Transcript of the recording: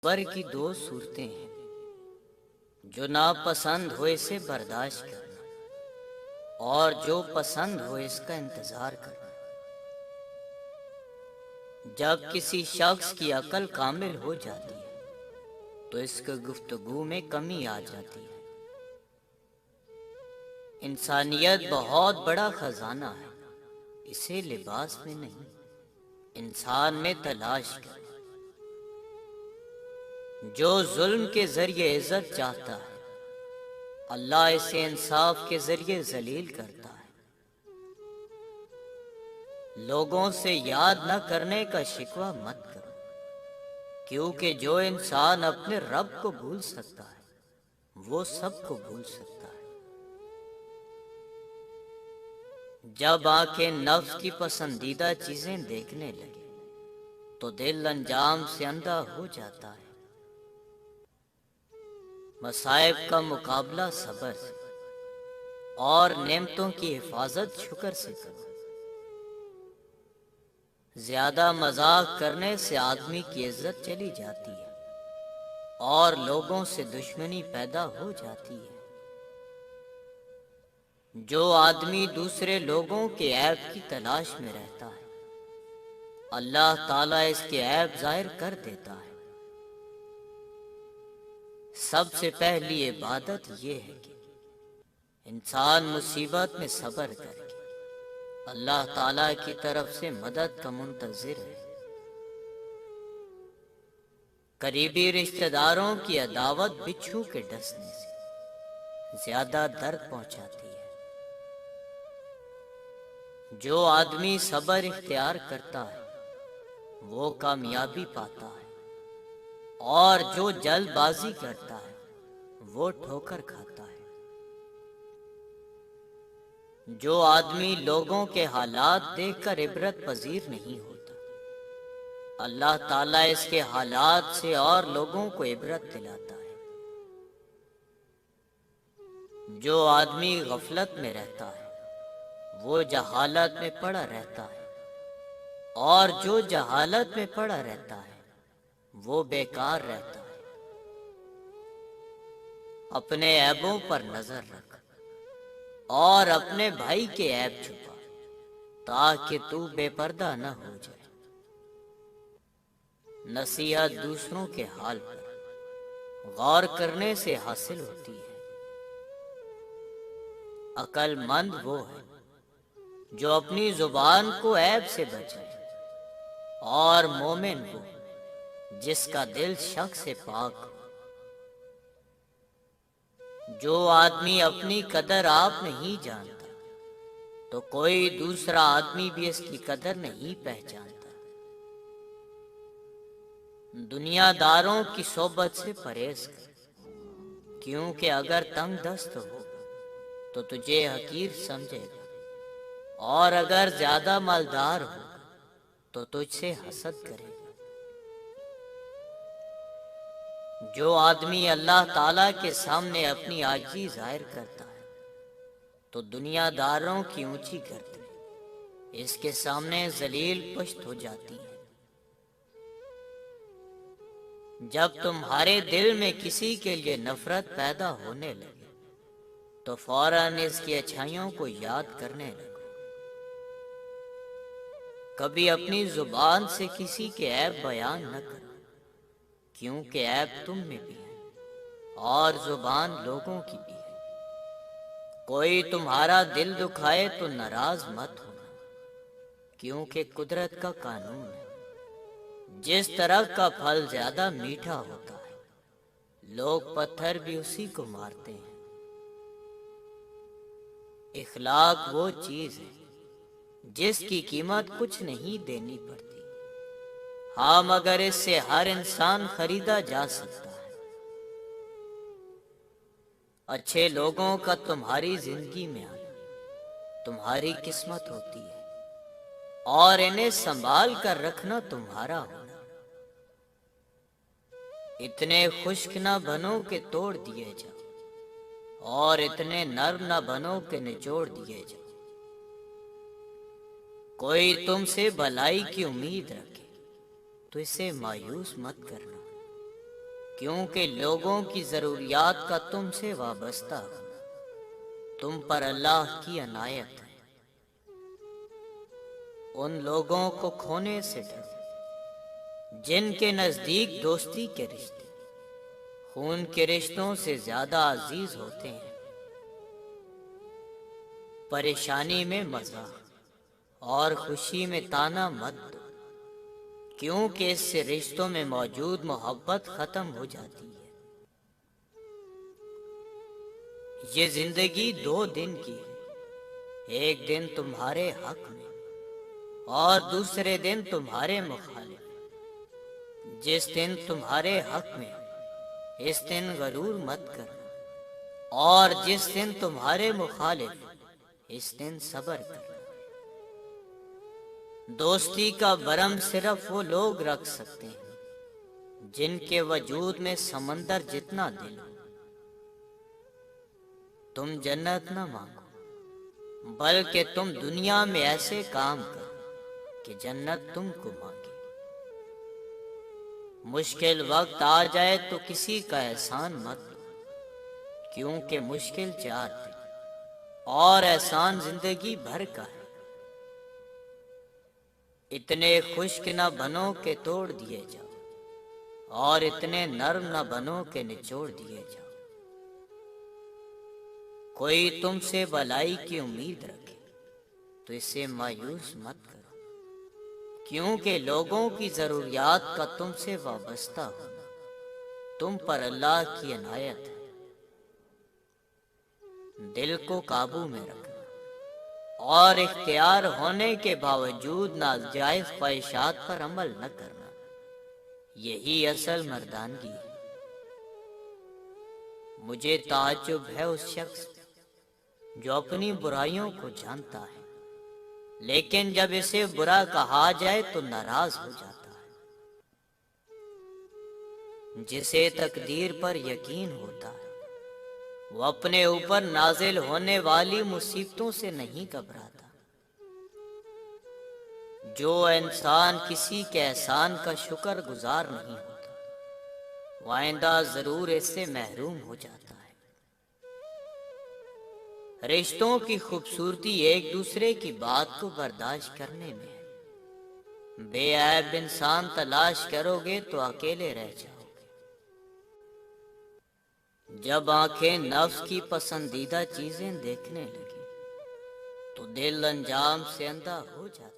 صبر کی دو صورتیں ہیں، جو ناپسند ہو اسے برداشت کرنا اور جو پسند ہو اس کا انتظار کرنا۔ جب کسی شخص کی عقل کامل ہو جاتی ہے تو اس کی گفتگو میں کمی آ جاتی ہے۔ انسانیت بہت بڑا خزانہ ہے، اسے لباس میں نہیں انسان میں تلاش کر۔ جو ظلم کے ذریعے عزت چاہتا ہے اللہ اسے انصاف کے ذریعے ذلیل کرتا ہے۔ لوگوں سے یاد نہ کرنے کا شکوہ مت کرو، کیونکہ جو انسان اپنے رب کو بھول سکتا ہے وہ سب کو بھول سکتا ہے۔ جب آنکھیں نفس کی پسندیدہ چیزیں دیکھنے لگے تو دل انجام سے اندھا ہو جاتا ہے۔ مصائب کا مقابلہ صبر سے اور نعمتوں کی حفاظت شکر سے کرو۔ زیادہ مذاق کرنے سے آدمی کی عزت چلی جاتی ہے اور لوگوں سے دشمنی پیدا ہو جاتی ہے۔ جو آدمی دوسرے لوگوں کے عیب کی تلاش میں رہتا ہے اللہ تعالیٰ اس کے عیب ظاہر کر دیتا ہے۔ سب سے پہلی عبادت یہ ہے کہ انسان مصیبت میں صبر کر کے اللہ تعالیٰ کی طرف سے مدد کا منتظر ہے۔ قریبی رشتہ داروں کی عداوت بچھو کے ڈسنے سے زیادہ درد پہنچاتی ہے۔ جو آدمی صبر اختیار کرتا ہے وہ کامیابی پاتا ہے اور جو جلد بازی کرتا ہے وہ ٹھوکر کھاتا ہے۔ جو آدمی لوگوں کے حالات دیکھ کر عبرت پذیر نہیں ہوتا اللہ تعالیٰ اس کے حالات سے اور لوگوں کو عبرت دلاتا ہے۔ جو آدمی غفلت میں رہتا ہے وہ جہالت میں پڑا رہتا ہے اور جو جہالت میں پڑا رہتا ہے وہ بیکار رہتا ہے۔ اپنے عیبوں پر نظر رکھ اور اپنے بھائی کے عیب چھپا تاکہ تو بے پردہ نہ ہو جائے۔ نصیحت دوسروں کے حال پر غور کرنے سے حاصل ہوتی ہے۔ عقل مند وہ ہے جو اپنی زبان کو عیب سے بچائے اور مومن وہ جس کا دل شک سے پاک ہو۔ جو آدمی اپنی قدر آپ نہیں جانتا تو کوئی دوسرا آدمی بھی اس کی قدر نہیں پہچانتا۔ دنیا داروں کی صحبت سے پرہیز کر، کیونکہ اگر تنگ دست ہو تو تجھے حقیر سمجھے گا اور اگر زیادہ مالدار ہو تو تجھ سے حسد کرے گا۔ جو آدمی اللہ تعالیٰ کے سامنے اپنی عاجزی ظاہر کرتا ہے تو دنیا داروں کی اونچی کرتے اس کے سامنے ذلیل پشت ہو جاتی ہے۔ جب تمہارے دل میں کسی کے لیے نفرت پیدا ہونے لگے تو فوراً اس کی اچھائیوں کو یاد کرنے لگو۔ کبھی اپنی زبان سے کسی کے عیب بیان نہ کرو، کیونکہ عیب تم میں بھی ہے اور زبان لوگوں کی بھی ہے۔ کوئی تمہارا دل دکھائے تو ناراض مت ہونا، کیونکہ قدرت کا قانون ہے جس طرح کا پھل زیادہ میٹھا ہوتا ہے لوگ پتھر بھی اسی کو مارتے ہیں۔ اخلاق وہ چیز ہے جس کی قیمت کچھ نہیں دینی پڑتی، ہاں مگر اس سے ہر انسان خریدا جا سکتا ہے۔ اچھے لوگوں کا تمہاری زندگی میں آنا تمہاری قسمت ہوتی ہے اور انہیں سنبھال کر رکھنا تمہارا ہونا۔ اتنے خشک نہ بنو کہ توڑ دیے جاؤ اور اتنے نرم نہ بنو کہ نچوڑ دیے جاؤ۔ کوئی تم سے بھلائی کی امید رکھے تو اسے مایوس مت کرنا، کیونکہ لوگوں کی ضروریات کا تم سے وابستہ ہونا تم پر اللہ کی عنایت ہے۔ ان لوگوں کو کھونے سے ڈرو جن کے نزدیک دوستی کے رشتے خون کے رشتوں سے زیادہ عزیز ہوتے ہیں۔ پریشانی میں مزہ اور خوشی میں تانا مت دو، کیونکہ اس سے رشتوں میں موجود محبت ختم ہو جاتی ہے۔ یہ زندگی 2 دن کی ہے، ایک دن تمہارے حق میں اور دوسرے دن تمہارے مخالف۔ جس دن تمہارے حق میں اس دن غرور مت کرنا، اور جس دن تمہارے مخالف اس دن صبر کرنا۔ دوستی کا بھرم صرف وہ لوگ رکھ سکتے ہیں جن کے وجود میں سمندر جتنا دل ہو۔ تم جنت نہ مانگو، بلکہ تم دنیا میں ایسے کام کرو کہ جنت تم کو مانگے۔ مشکل وقت آ جائے تو کسی کا احسان مت دو، کیونکہ مشکل 4 دن اور احسان زندگی بھر کا ہے۔ اتنے خشک نہ بنو کہ توڑ دیے جاؤ، اور اتنے نرم نہ بنو کہ نچوڑ دیے جاؤ۔ کوئی تم سے بھلائی کی امید رکھے تو اسے مایوس مت کرو، کیونکہ لوگوں کی ضروریات کا تم سے وابستہ ہونا تم پر اللہ کی عنایت ہے۔ دل کو قابو میں رکھنا اور اختیار ہونے کے باوجود ناجائز خواہشات پر عمل نہ کرنا، یہی اصل مردانگی ہے۔ مجھے تعجب ہے اس شخص پہ جو اپنی برائیوں کو جانتا ہے، لیکن جب اسے برا کہا جائے تو ناراض ہو جاتا ہے۔ جسے تقدیر پر یقین ہوتا ہے وہ اپنے اوپر نازل ہونے والی مصیبتوں سے نہیں گھبراتا۔ جو انسان کسی کے احسان کا شکر گزار نہیں ہوتا وہ آئندہ ضرور اس سے محروم ہو جاتا ہے۔ رشتوں کی خوبصورتی ایک دوسرے کی بات کو برداشت کرنے میں ہے۔ بے عیب انسان تلاش کرو گے تو اکیلے رہ جاؤ گے۔ جب آنکھیں نفس کی پسندیدہ چیزیں دیکھنے لگیں تو دل انجام سے اندھا ہو جاتا ہے۔